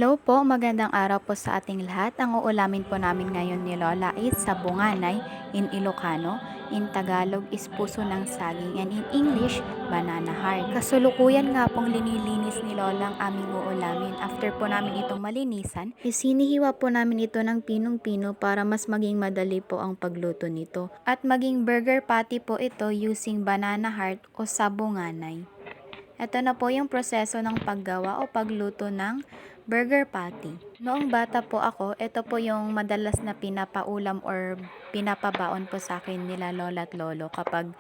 Hello po, magandang araw po sa ating lahat. Ang uulamin po namin ngayon ni Lola is sabunganay in Ilocano. In Tagalog is puso ng saging and in English, banana heart. Kasulukuyan nga pong linilinis ni Lola ang aming uulamin. After po namin itong malinisan, isinihiwa po namin ito ng pinong-pino para mas maging madali po ang pagluto nito. At maging burger patty po ito using banana heart o sabunganay. Ito na po yung proseso ng paggawa o pagluto ng burger patty. Noong bata po ako, ito po yung madalas na pinapaulam or pinapabaon po sa akin nila lola at lolo kapag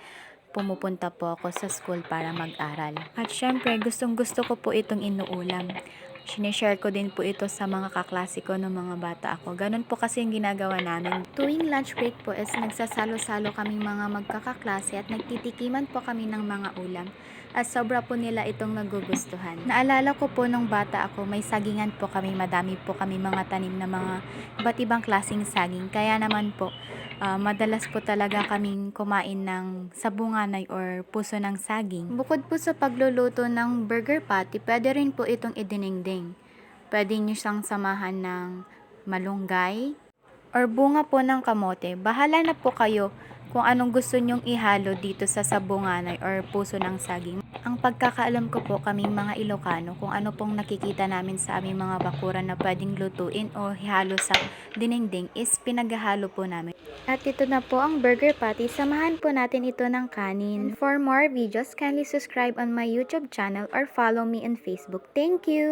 pumupunta po ako sa school para mag-aral. At syempre, gustong gusto ko po itong inuulam. Sinishare ko din po ito sa mga kaklase ko ng mga bata ako. Ganun po kasi yung ginagawa namin. Tuwing lunch break po is nagsasalo-salo kaming mga magkakaklase at nagtitikiman po kami ng mga ulam. At sobra po nila itong nagugustuhan. Naalala ko po nung bata ako, may sagingan po kami, madami po kami mga tanim na mga iba't ibang klaseng saging. Kaya naman po, madalas po talaga kaming kumain ng sabunganay or puso ng saging. Bukod po sa pagluluto ng burger patty, pwede rin po itong idinengdeng. Pwede nyo siyang samahan ng malunggay or bunga po ng kamote. Bahala na po kayo kung anong gusto nyong ihalo dito sa sabunganay or puso ng saging. Ang pagkakaalam ko po kaming mga Ilocano, kung ano pong nakikita namin sa aming mga bakuran na pwedeng lutuin o ihalo sa dinengdeng is pinaghahalo po namin. At ito na po ang burger patty. Samahan po natin ito ng kanin. For more videos, kindly subscribe on my YouTube channel or follow me on Facebook. Thank you!